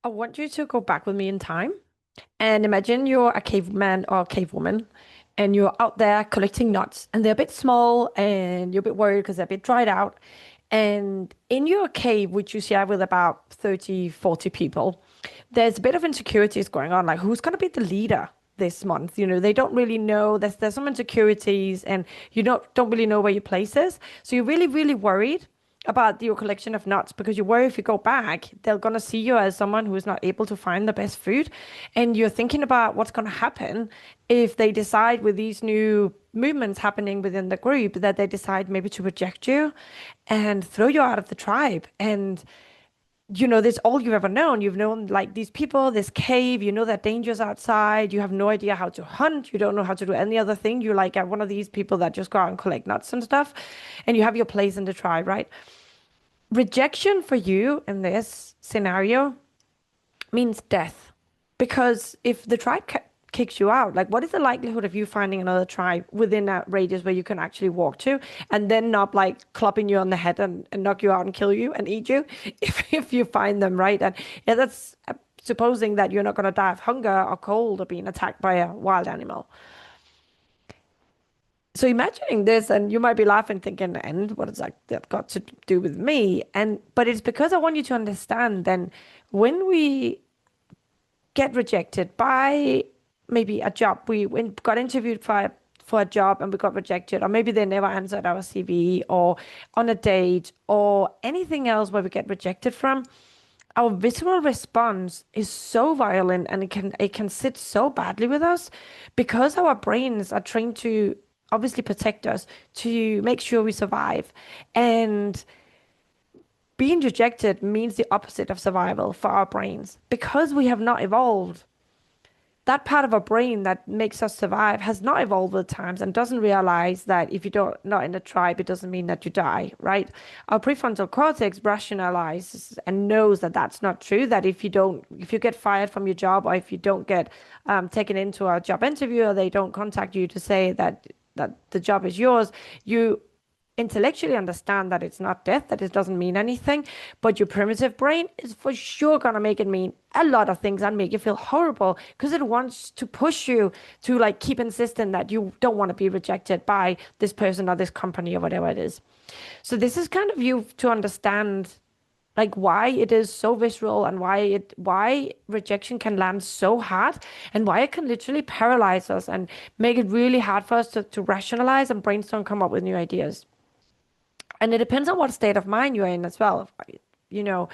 I want you to go back with me in time and imagine you're a caveman or a cavewoman and you're out there collecting nuts and they're a bit small and you're a bit worried because they're a bit dried out. And in your cave, which you share with about 30, 40 people, there's a bit of insecurities going on, like who's going to be the leader this month? They don't really know. There's some insecurities and you don't really know where your place is. So you're really, really worried about your collection of nuts because you worry if you go back, they're going to see you as someone who is not able to find the best food. And you're thinking about what's going to happen if they decide with these new movements happening within the group that they decide maybe to reject you and throw you out of the tribe. And this all you've ever known. You've known like these people, this cave, that dangers outside. You have no idea how to hunt. You don't know how to do any other thing. You're like one of these people that just go out and collect nuts and stuff. And you have your place in the tribe, right? Rejection for you in this scenario means death. Because if the tribe kicks you out, like what is the likelihood of you finding another tribe within a radius where you can actually walk to and then not like clubbing you on the head and knock you out and kill you and eat you if you find them, right? And yeah, that's supposing that you're not going to die of hunger or cold or being attacked by a wild animal. So imagining this, and you might be laughing, thinking, "And what has that got to do with me?" And but it's because I want you to understand. Then, when we get rejected by maybe a job, we got interviewed for a job and we got rejected, or maybe they never answered our CV, or on a date, or anything else where we get rejected from. Our visceral response is so violent and it can sit so badly with us because our brains are trained to obviously protect us, to make sure we survive. And being rejected means the opposite of survival for our brains because we have not evolved. That part of our brain that makes us survive has not evolved with times and doesn't realize that if you don't not in a tribe, it doesn't mean that you die, right? Our prefrontal cortex rationalizes and knows that that's not true. That if you get fired from your job or if you don't get taken into a job interview or they don't contact you to say that the job is yours, you intellectually understand that it's not death, that it doesn't mean anything, but your primitive brain is for sure gonna make it mean a lot of things and make you feel horrible because it wants to push you to like keep insisting that you don't want to be rejected by this person or this company or whatever it is. So this is kind of you to understand like why it is so visceral and why rejection can land so hard and why it can literally paralyze us and make it really hard for us to rationalize and brainstorm, come up with new ideas. And it depends on what state of mind you're in as well. You know,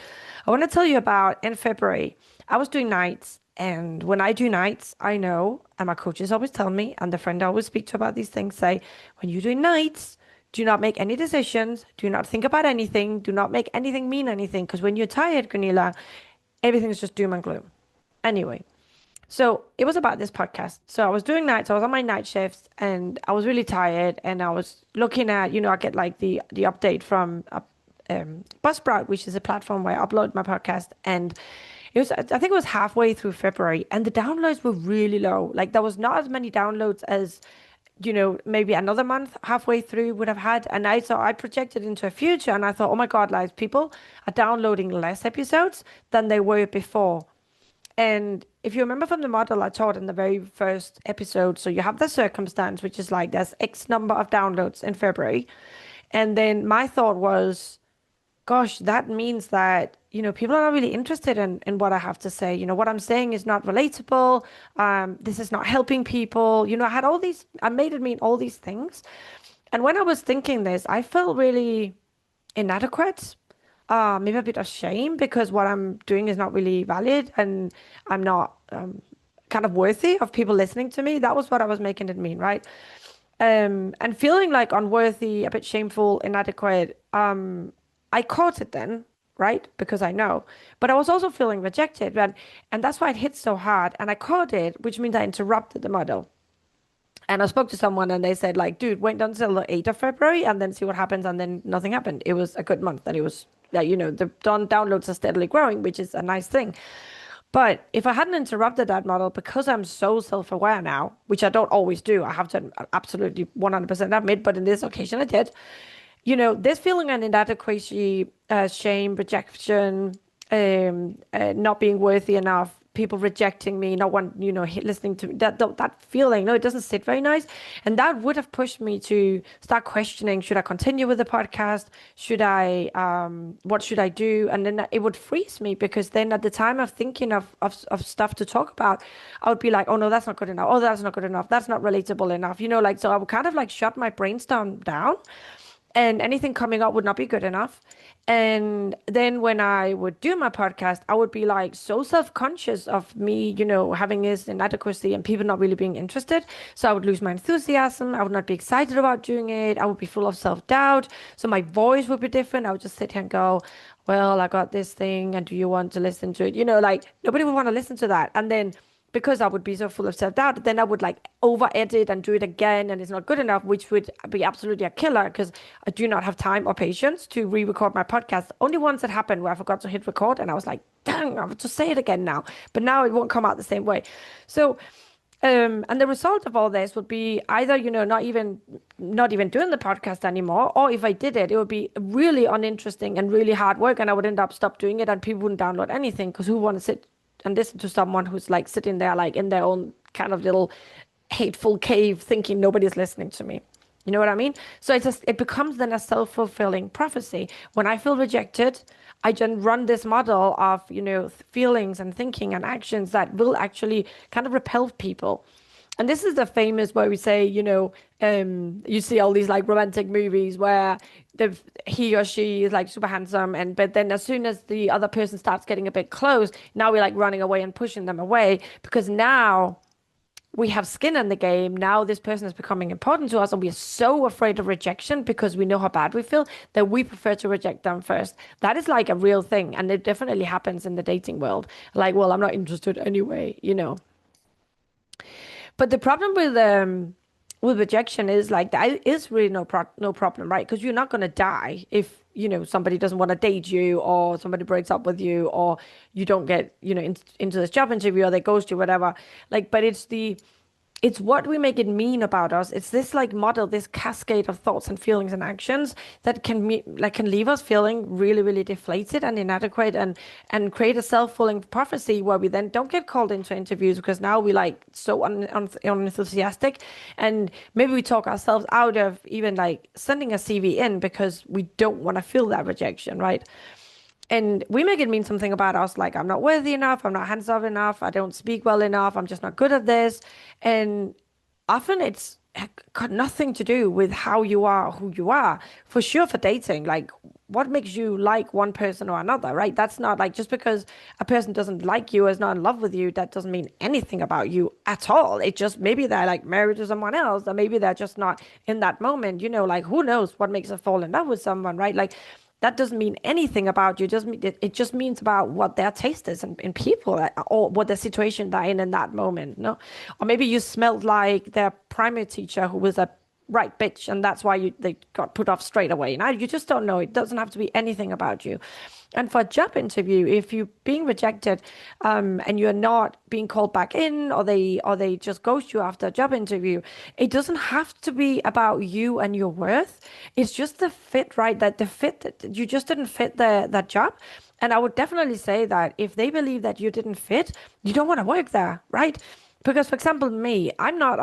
I want to tell you about in February, I was doing nights. And when I do nights, I know, and my coaches always tell me, and the friend I always speak to about these things say, when you're doing nights, do not make any decisions. Do not think about anything. Do not make anything mean anything. Because when you're tired, Gunila, everything's just doom and gloom. Anyway, so it was about this podcast. So I was doing nights, I was on my night shifts and I was really tired and I was looking at, I get like the update from Buzzsprout, which is a platform where I upload my podcast. And I think it was halfway through February and the downloads were really low. Like there was not as many downloads as, maybe another month halfway through would have had. And I projected into a future and I thought, oh my God, like people are downloading less episodes than they were before. And if you remember from the model I taught in the very first episode, so you have the circumstance, which is like there's X number of downloads in February. And then my thought was, gosh, that means that, people are not really interested in what I have to say. What I'm saying is not relatable. This is not helping people. I made it mean all these things. And when I was thinking this, I felt really inadequate, maybe a bit of shame because what I'm doing is not really valid and I'm not kind of worthy of people listening to me. That was what I was making it mean, right? And feeling like unworthy, a bit shameful, inadequate. I caught it then, right? Because I know. But I was also feeling rejected, and that's why it hit so hard. And I caught it, which means I interrupted the model. And I spoke to someone and they said, like, dude, wait until the 8th of February and then see what happens. And then nothing happened. It was a good month and it was, yeah, the downloads are steadily growing, which is a nice thing. But if I hadn't interrupted that model, because I'm so self-aware now, which I don't always do, I have to absolutely 100% admit, but in this occasion I did, this feeling of inadequacy, shame, rejection, not being worthy enough, people rejecting me, not want, listening to me, that feeling. No, it doesn't sit very nice. And that would have pushed me to start questioning, should I continue with the podcast? What should I do? And then it would freeze me, because then at the time of thinking of stuff to talk about, I would be like, oh no, that's not good enough. Oh, that's not good enough. That's not relatable enough. So I would kind of like shut my brainstorm down, and anything coming up would not be good enough. And then when I would do my podcast, I would be like so self-conscious of me, having this inadequacy and people not really being interested. So I would lose my enthusiasm. I would not be excited about doing it. I would be full of self-doubt. So my voice would be different. I would just sit here and go, well, I got this thing, and do you want to listen to it? Like nobody would want to listen to that. And then because I would be so full of self-doubt, then I would like over edit and do it again, and it's not good enough, which would be absolutely a killer, because I do not have time or patience to re-record my podcast. Only once it happened where I forgot to hit record, and I was like, dang, I have to say it again now. But now it won't come out the same way. So and the result of all this would be either, not even doing the podcast anymore, or if I did it, it would be really uninteresting and really hard work, and I would end up stop doing it, and people wouldn't download anything, because who want to sit and listen to someone who's like sitting there like in their own kind of little hateful cave thinking nobody's listening to me. You know what I mean? So it becomes then a self-fulfilling prophecy. When I feel rejected, I then run this model of, feelings and thinking and actions that will actually kind of repel people. And this is the famous where we say, you see all these like romantic movies where he or she is like super handsome, but then as soon as the other person starts getting a bit close, now we're like running away and pushing them away, because now we have skin in the game. Now this person is becoming important to us, and we are so afraid of rejection because we know how bad we feel that we prefer to reject them first. That is like a real thing, and it definitely happens in the dating world. Like, well, I'm not interested anyway. But the problem with rejection is like that is really no problem, right? Because you're not gonna die if somebody doesn't want to date you, or somebody breaks up with you, or you don't get into this job interview, or they ghost you, whatever. Like, but it's what we make it mean about us. It's this like model, this cascade of thoughts and feelings and actions that can leave us feeling really, really deflated and inadequate, and create a self-fulfilling prophecy where we then don't get called into interviews because now we like so unenthusiastic, and maybe we talk ourselves out of even like sending a CV in because we don't want to feel that rejection, right? And we make it mean something about us, like I'm not worthy enough, I'm not hands-off enough, I don't speak well enough, I'm just not good at this. And often it's got nothing to do with how you are, who you are. For sure, for dating, like what makes you like one person or another, right? That's not like, just because a person doesn't like you or is not in love with you, that doesn't mean anything about you at all. It just, maybe they're like married to someone else, or maybe they're just not in that moment, like who knows what makes us fall in love with someone, right? Like, that doesn't mean anything about you. It just means about what their taste is in people, or what the situation they're in that moment. No, or maybe you smelled like their primary teacher who was a right bitch, and that's why they got put off straight away. Now you just don't know. It doesn't have to be anything about you. And for a job interview, if you're being rejected, and you're not being called back in, or they just ghost you after a job interview, it doesn't have to be about you and your worth. It's just the fit, right? That you just didn't fit that job. And I would definitely say that if they believe that you didn't fit, you don't want to work there, right? Because, for example, me, I'm not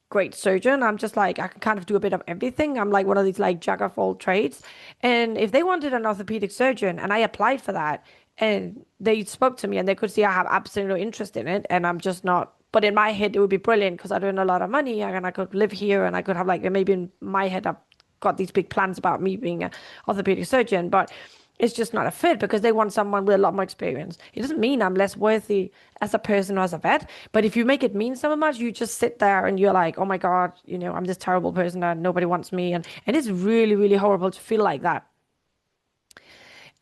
great surgeon. I'm just like, I can kind of do a bit of everything. I'm like one of these like jack of all trades. And if they wanted an orthopedic surgeon and I applied for that, and they spoke to me and they could see I have absolutely no interest in it, and I'm just not, but in my head it would be brilliant because I earn a lot of money and I could live here, and I could have like, maybe in my head I've got these big plans about me being an orthopedic surgeon, but it's just not a fit because they want someone with a lot more experience. It doesn't mean I'm less worthy as a person or as a vet, but if you make it mean so much, you just sit there and you're like, oh my God, I'm this terrible person and nobody wants me. And it's really, really horrible to feel like that.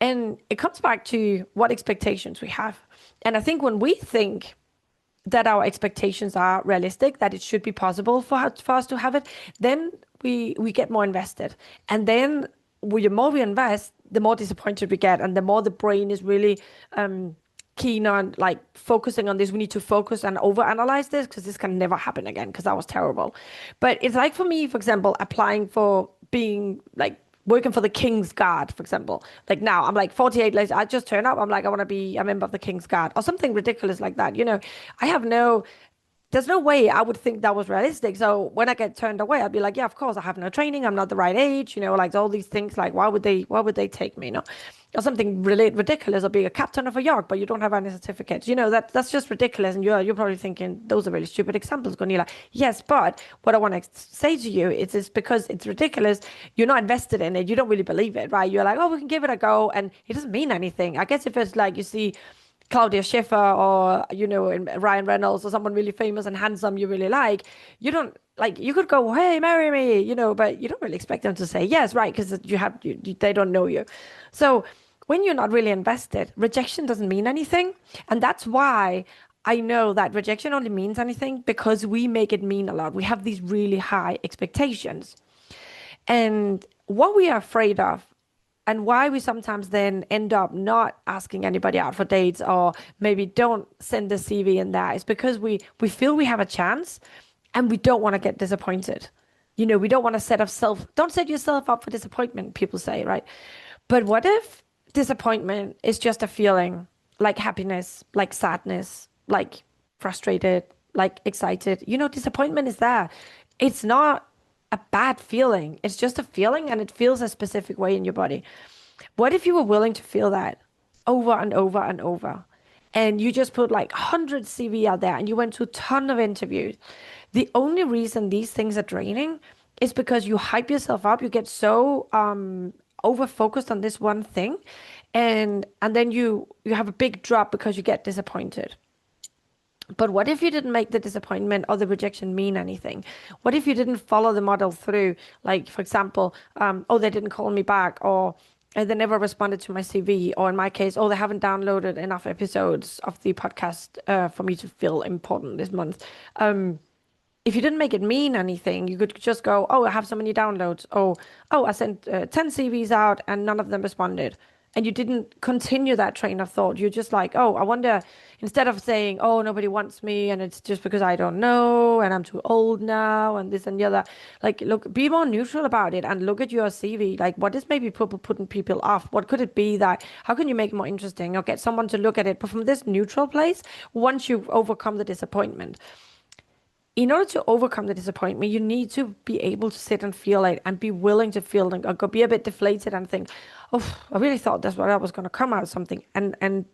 And it comes back to what expectations we have. And I think when we think that our expectations are realistic, that it should be possible for us to have it, then we get more invested. And then the more we invest, the more disappointed we get, and the more the brain is really keen on like focusing on this. We need to focus and overanalyze this because this can never happen again, because that was terrible. But it's like, for me, for example, applying for being like working for the King's Guard, for example. Like now, I'm like 48 later, I just turn up. I'm like, I want to be a member of the King's Guard or something ridiculous like that. I have there's no way I would think that was realistic. So when I get turned away, I'd be like, yeah, of course, I have no training. I'm not the right age. Like all these things. Like, why would they take me? Or something really ridiculous, or being a captain of a yacht, but you don't have any certificates. That's just ridiculous. And you're probably thinking those are really stupid examples, Gunila. Yes, but what I want to say to you is because it's ridiculous. You're not invested in it. You don't really believe it, right? You're like, oh, we can give it a go, and it doesn't mean anything. I guess if it's like you see Claudia Schiffer or Ryan Reynolds or someone really famous and handsome you really like, you don't like you could go, hey, marry me, but you don't really expect them to say yes, right? Because they don't know you. So when you're not really invested, rejection doesn't mean anything, and that's why I know that rejection only means anything because we make it mean a lot. We have these really high expectations, and what we are afraid of and why we sometimes then end up not asking anybody out for dates or maybe don't send the CV in there is because we feel we have a chance and we don't want to get disappointed. We don't want to don't set yourself up for disappointment, people say, right? But what if disappointment is just a feeling like happiness, like sadness, like frustrated, like excited? Disappointment is there. It's not a bad feeling. It's just a feeling and it feels a specific way in your body. What if you were willing to feel that over and over and over? And you just put like 100 CV out there and you went to a ton of interviews. The only reason these things are draining is because you hype yourself up. You get so over focused on this one thing. And then you have a big drop because you get disappointed. But what if you didn't make the disappointment or the rejection mean anything? What if you didn't follow the model through? Like, for example, oh, they didn't call me back, or they never responded to my CV, or in my case, oh, they haven't downloaded enough episodes of the podcast for me to feel important this month. If you didn't make it mean anything, you could just go, oh, I have so many downloads. Oh, I sent 10 CVs out and none of them responded. And you didn't continue that train of thought. You're just like, oh, I wonder, instead of saying, oh, nobody wants me and it's just because I don't know and I'm too old now and this and the other, like, look, be more neutral about it and look at your CV. Like, what is maybe putting people off? What could it be that, how can you make it more interesting or get someone to look at it? But from this neutral place, once you've overcome the disappointment, in order to overcome the disappointment, you need to be able to sit and feel it and be willing to feel it, or be a bit deflated and think, oh, I really thought that's what I was going to come out of something, and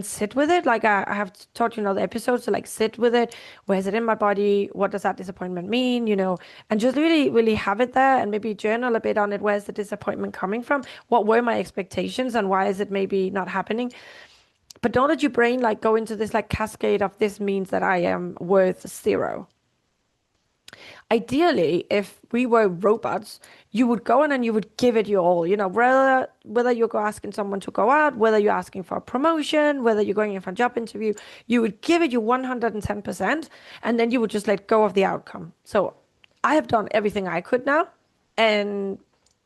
sit with it. Like I have taught you in other episodes to like sit with it. Where is it in my body? What does that disappointment mean? And just really, really have it there and maybe journal a bit on it. Where's the disappointment coming from? What were my expectations and why is it maybe not happening? But don't let your brain like go into this like cascade of this means that I am worth 0. Ideally, if we were robots, you would go in and you would give it your all, whether you're asking someone to go out, whether you're asking for a promotion, whether you're going in for a job interview, you would give it your 110%, and then you would just let go of the outcome. So I have done everything I could now, and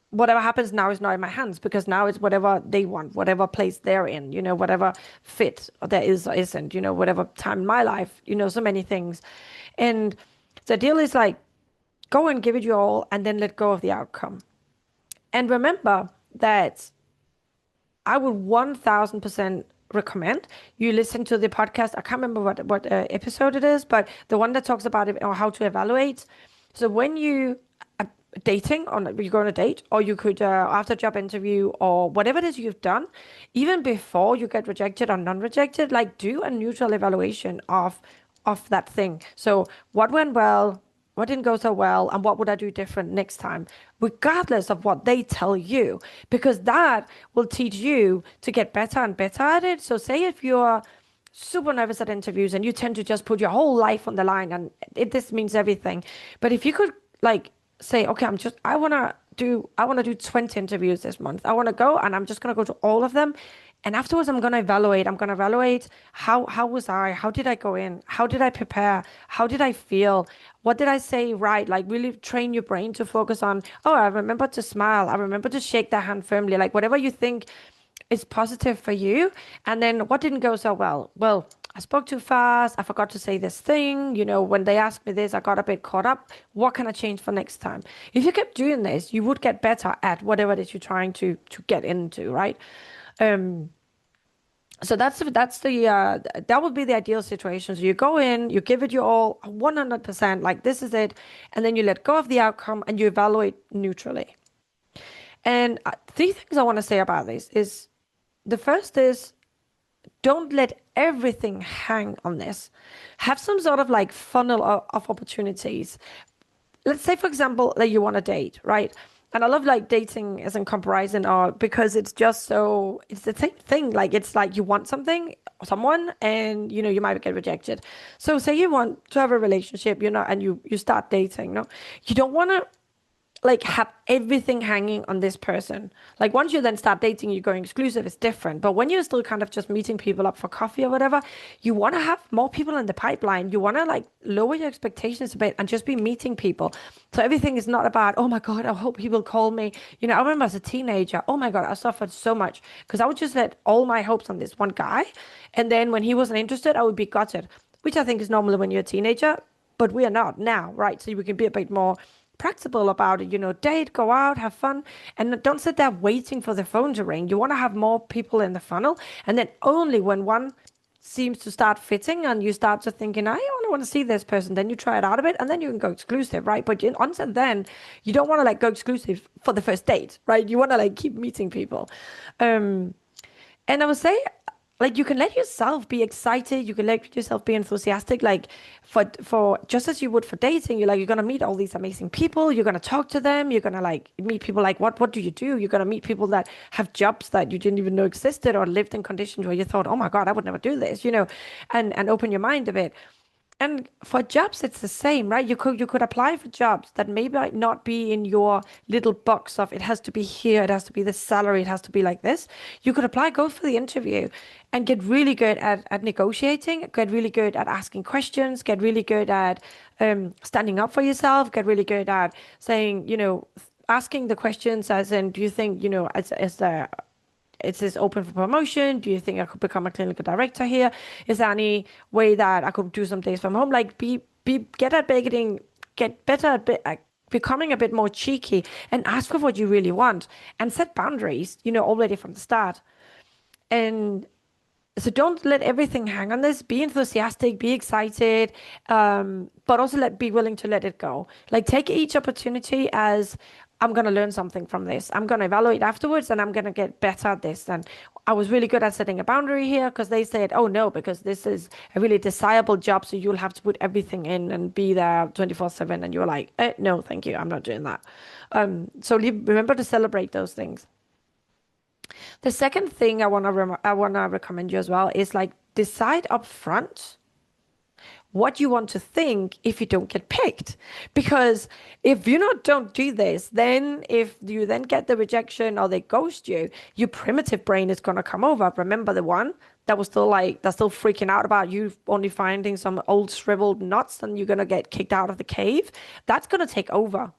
whatever happens now is not in my hands, because now it's whatever they want, whatever place they're in, whatever fit there is or isn't, whatever time in my life, so many things. And the deal is like, go and give it your all and then let go of the outcome. And remember that I would 1000% recommend you listen to the podcast. I can't remember what episode it is, but the one that talks about it or how to evaluate. So when you are dating, or you go on a date, or you could after a job interview or whatever it is you've done, even before you get rejected or non-rejected, like do a neutral evaluation of that thing. So what went well, what didn't go so well, and what would I do different next time, regardless of what they tell you, because that will teach you to get better and better at it. So say if you're super nervous at interviews and you tend to just put your whole life on the line and this means everything. But if you could like say, okay, I want to do 20 interviews this month. I want to go and I'm just going to go to all of them. And afterwards, I'm going to evaluate how was I? How did I go in? How did I prepare? How did I feel? What did I say right? Like really train your brain to focus on, oh, I remember to smile. I remember to shake their hand firmly. Like whatever you think is positive for you. And then what didn't go so well? Well, I spoke too fast. I forgot to say this thing. When they asked me this, I got a bit caught up. What can I change for next time? If you kept doing this, you would get better at whatever it is you're trying to get into, right? Um, so that would be the ideal situation. So you go in, you give it your all, 100%, like this is it, and then you let go of the outcome and you evaluate neutrally. And three things I want to say about this is the first is don't let everything hang on this. Have some sort of like funnel of opportunities. Let's say, for example, that you want to date, right? And I love like dating as in comparison, or because it's just so it's the same thing. Like it's like you want something, someone, and you might get rejected. So say you want to have a relationship, and you start dating, no, you don't want to like have everything hanging on this person. Like once you then start dating, you're going exclusive, it's different. But when you're still kind of just meeting people up for coffee or whatever, you want to have more people in the pipeline. You want to like lower your expectations a bit and just be meeting people. So everything is not about, oh my God, I hope he will call me. I remember as a teenager, oh my God, I suffered so much because I would just let all my hopes on this one guy. And then when he wasn't interested, I would be gutted, which I think is normal when you're a teenager, but we are not now, right? So we can be a bit more practical about it, date, go out, have fun, and don't sit there waiting for the phone to ring. You want to have more people in the funnel, and then only when one seems to start fitting and you start to thinking, I only want to see this person, then you try it out a bit, and then you can go exclusive, right? But until then, you don't want to like go exclusive for the first date, right? You want to like keep meeting people. And I would say, like, you can let yourself be excited, you can let yourself be enthusiastic, like for just as you would for dating. You're gonna meet all these amazing people, you're gonna talk to them, you're gonna like meet people like what do you do? You're gonna meet people that have jobs that you didn't even know existed or lived in conditions where you thought, oh my God, I would never do this, and open your mind a bit. And for jobs, it's the same, right? You could apply for jobs that maybe might not be in your little box of it has to be here, it has to be this salary, it has to be like this. You could apply, go for the interview, and get really good at negotiating, get really good at asking questions, get really good at standing up for yourself, get really good at saying, asking the questions as in, do you think, as the is this open for promotion? Do you think I could become a clinical director here? Is there any way that I could do some days from home? Like get better at becoming a bit more cheeky and ask for what you really want and set boundaries, already from the start. And so don't let everything hang on this. Be enthusiastic, be excited, but also be willing to let it go. Like take each opportunity as I'm going to learn something from this. I'm going to evaluate afterwards and I'm going to get better at this. And I was really good at setting a boundary here because they said, oh no, because this is a really desirable job. So you'll have to put everything in and be there 24/7. And you're like, no, thank you. I'm not doing that. So remember to celebrate those things. The second thing I wanna recommend you as well is like decide up front what you want to think if you don't get picked. Because if you don't do this, then if you then get the rejection or they ghost you, your primitive brain is gonna come over. Remember the one that was that's still freaking out about you only finding some old shriveled nuts and you're gonna get kicked out of the cave? That's gonna take over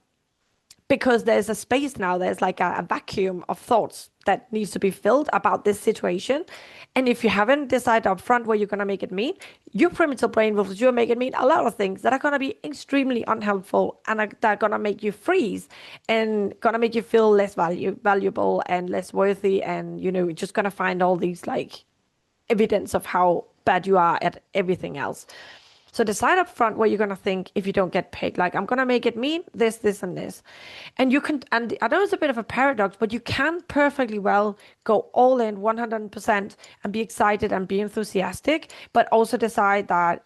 because there's a space now, there's like a vacuum of thoughts that needs to be filled about this situation. And if you haven't decided up front what you're going to make it mean, your primitive brain will you make it mean a lot of things that are going to be extremely unhelpful and that are going to make you freeze and going to make you feel less valuable and less worthy. And, you're just going to find all these like evidence of how bad you are at everything else. So decide up front what you're going to think if you don't get paid. Like, I'm going to make it mean this, this, and this. And you can, and I know it's a bit of a paradox, but you can perfectly well go all in 100% and be excited and be enthusiastic, but also decide that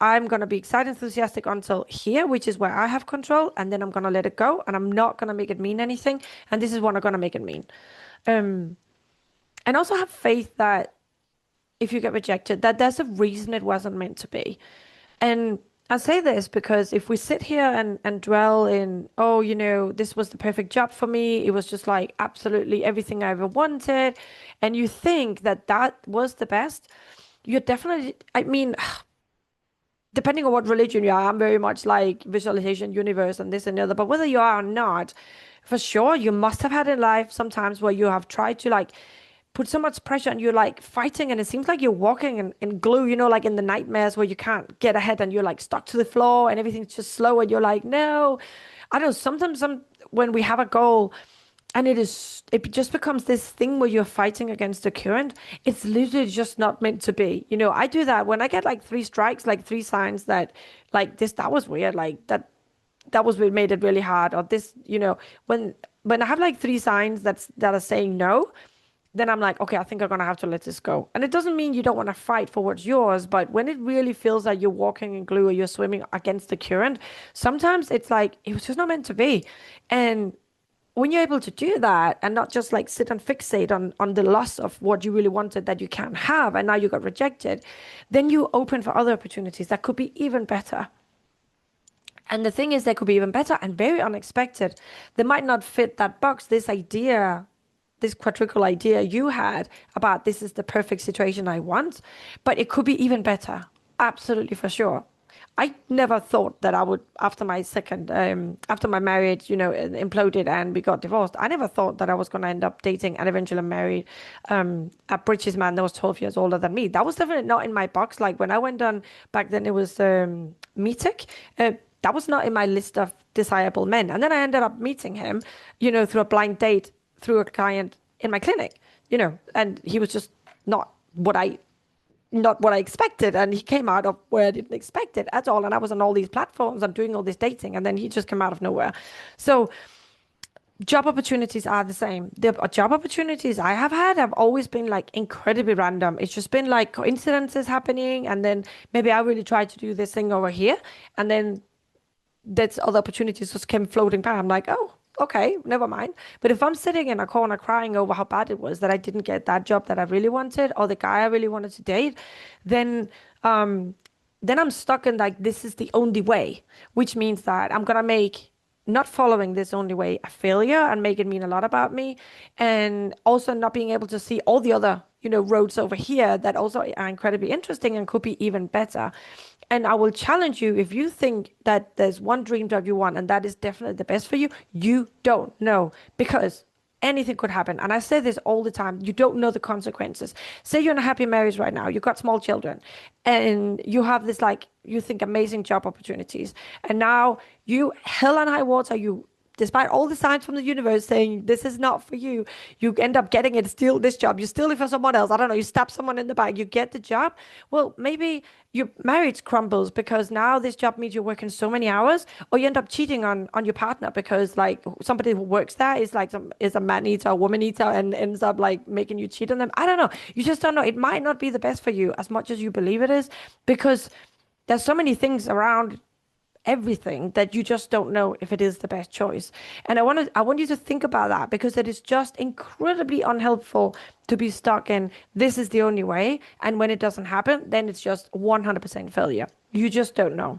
I'm going to be excited, enthusiastic until here, which is where I have control. And then I'm going to let it go and I'm not going to make it mean anything. And this is what I'm going to make it mean. And also have faith that if you get rejected, that there's a reason it wasn't meant to be. And I say this because if we sit here and dwell in, oh, this was the perfect job for me, it was just like absolutely everything I ever wanted, and you think that that was the best, you're definitely, I mean, depending on what religion you are, I'm very much like visualization, universe, and this and the other, but whether you are or not, for sure, you must have had in life sometimes where you have tried to like put so much pressure and you're like fighting and it seems like you're walking in glue, like in the nightmares where you can't get ahead and you're like stuck to the floor and everything's just slow and you're like, no. I don't know, sometimes when we have a goal and it just becomes this thing where you're fighting against the current. It's literally just not meant to be. I do that when I get like three strikes, like three signs that like this, that was weird, like that was what made it really hard, or this, when I have like three signs that are saying no, then I'm like, okay, I think I'm gonna have to let this go. And it doesn't mean you don't want to fight for what's yours, but when it really feels like you're walking in glue or you're swimming against the current, sometimes it's like it was just not meant to be. And when you're able to do that and not just like sit and fixate on the loss of what you really wanted that you can't have and now you got rejected, then you open for other opportunities that could be even better. And the thing is, they could be even better and very unexpected. They might not fit that box, this idea, this quadruple idea you had about this is the perfect situation I want, but it could be even better. Absolutely, for sure. I never thought that I would, after my marriage, imploded and we got divorced. I never thought that I was going to end up dating and eventually married a British man that was 12 years older than me. That was definitely not in my box. Like when I went on back then, it was Meetic. That was not in my list of desirable men. And then I ended up meeting him, through a blind date through a client in my clinic, and he was just not what I expected. And he came out of where I didn't expect it at all. And I was on all these platforms, I'm doing all this dating, and then he just came out of nowhere. So job opportunities are the same. The job opportunities I have had have always been like incredibly random. It's just been like coincidences happening. And then maybe I really tried to do this thing over here. And then that's other opportunities just came floating by. I'm like, oh, okay, never mind. But if I'm sitting in a corner crying over how bad it was that I didn't get that job that I really wanted or the guy I really wanted to date, then I'm stuck in like this is the only way, which means that I'm gonna make not following this only way a failure and make it mean a lot about me, and also not being able to see all the other roads over here that also are incredibly interesting and could be even better. And I will challenge you, if you think that there's one dream job you want and that is definitely the best for you, you don't know, because anything could happen. And I say this all the time, you don't know the consequences. Say you're in a happy marriage right now, you've got small children, and you have this like you think amazing job opportunities, and now you hell and high water, you despite all the signs from the universe saying this is not for you, you end up getting it, steal this job, you steal it for someone else. I don't know, you stab someone in the back, you get the job. Well, maybe your marriage crumbles because now this job means you're working so many hours, or you end up cheating on your partner because like somebody who works there is like is a man eater, a woman eater, and ends up like making you cheat on them. I don't know. You just don't know. It might not be the best for you as much as you believe it is, because there's so many things around everything that you just don't know if it is the best choice. And I want you to think about that, because it is just incredibly unhelpful to be stuck in this is the only way, and when it doesn't happen, then it's just 100% failure. You just don't know.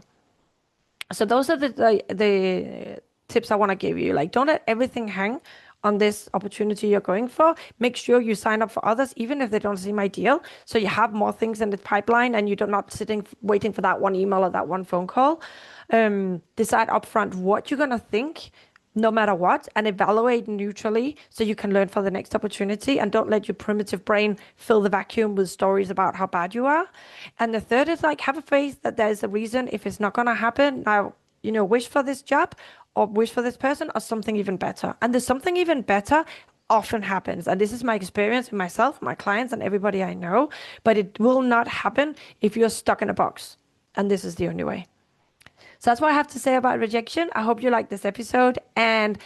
So those are the tips I want to give you. Like, don't let everything hang on this opportunity you're going for. Make sure you sign up for others, even if they don't seem ideal. So you have more things in the pipeline and you're not sitting waiting for that one email or that one phone call. Decide upfront what you're going to think no matter what, and evaluate neutrally so you can learn for the next opportunity, and don't let your primitive brain fill the vacuum with stories about how bad you are. And the third is like, have a faith that there's a reason if it's not going to happen. Now, wish for this job or wish for this person or something even better. And there's something even better often happens. And this is my experience with myself, my clients, and everybody I know. But it will not happen if you're stuck in a box. And this is the only way. So that's what I have to say about rejection. I hope you like this episode. And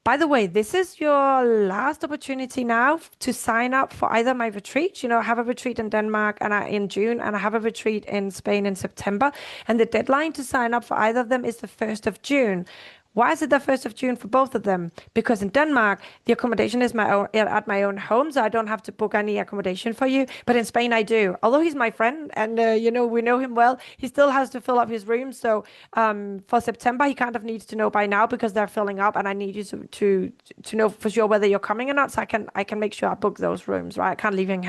by the way, this is your last opportunity now to sign up for either my retreat. I have a retreat in Denmark and in June, and I have a retreat in Spain in September. And the deadline to sign up for either of them is the 1st of June. Why is it the 1st of June for both of them? Because in Denmark, the accommodation is at my own home, so I don't have to book any accommodation for you. But in Spain, I do. Although he's my friend and, we know him well, he still has to fill up his room. So for September, he kind of needs to know by now because they're filling up, and I need you to know for sure whether you're coming or not, so I can make sure I book those rooms, right? I can't leave him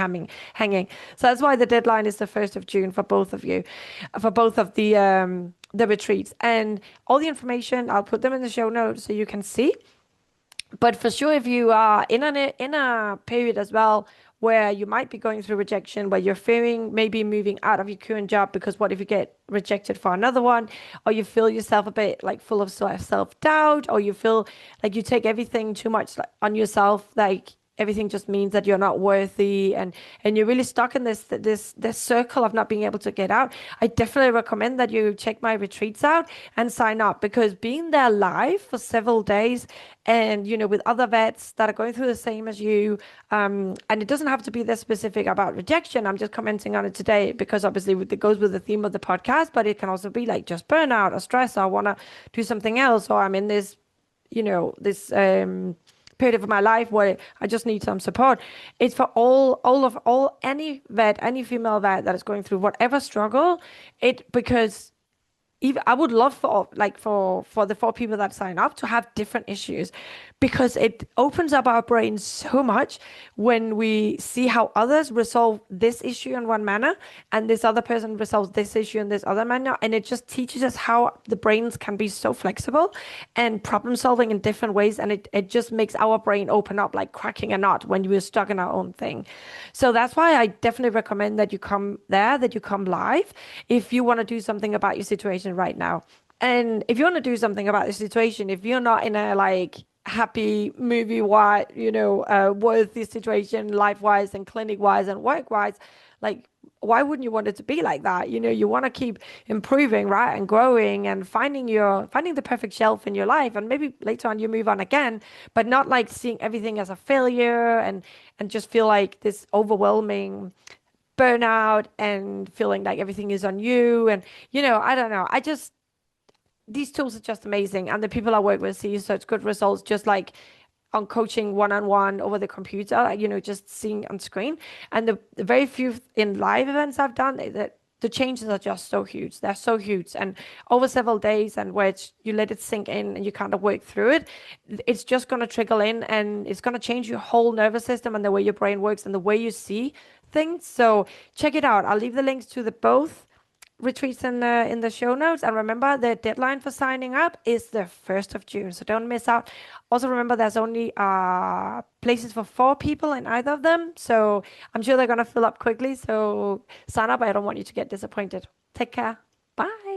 hanging. So that's why the deadline is the 1st of June for both of you, for both of the retreats. And all the information, I'll put them in the show notes so you can see. But for sure, if you are in a period as well where you might be going through rejection, where you're fearing maybe moving out of your current job because what if you get rejected for another one, or you feel yourself a bit like full of self-doubt, or you feel like you take everything too much on yourself, like everything just means that you're not worthy, and you're really stuck in this circle of not being able to get out. I definitely recommend that you check my retreats out and sign up, because being there live for several days, and with other vets that are going through the same as you, and it doesn't have to be this specific about rejection. I'm just commenting on it today because obviously it goes with the theme of the podcast, but it can also be like just burnout or stress, or I want to do something else, or I'm in this period of my life where I just need some support. It's for all any vet, any female vet that is going through whatever struggle. Because even I would love for the four people that sign up to have different issues, because it opens up our brains so much when we see how others resolve this issue in one manner and this other person resolves this issue in this other manner, and it just teaches us how the brains can be so flexible and problem solving in different ways, and it just makes our brain open up like cracking a nut when we're stuck in our own thing. So that's why I definitely recommend that you come there, that you come live if you want to do something about your situation right now. And if you want to do something about the situation, if you're not in a like happy movie wise, worthy situation life wise and clinic wise and work wise, like why wouldn't you want it to be like that? You want to keep improving, right? And growing and finding the perfect shelf in your life. And maybe later on you move on again, but not like seeing everything as a failure and just feel like this overwhelming burnout and feeling like everything is on you. And I don't know. These tools are just amazing, and the people I work with see such good results, just like on coaching one-on-one over the computer, like, just seeing on screen. And the very few in live events I've done, that the changes are just so huge. They're so huge. And over several days, and where you let it sink in and you kind of work through it, it's just going to trickle in, and it's going to change your whole nervous system and the way your brain works and the way you see things. So check it out. I'll leave the links to the both retreats in the show notes. And remember, the deadline for signing up is the 1st of June, so don't miss out. Also remember, there's only places for 4 people in either of them, so I'm sure they're going to fill up quickly. So sign up. I don't want you to get disappointed. Take care. Bye.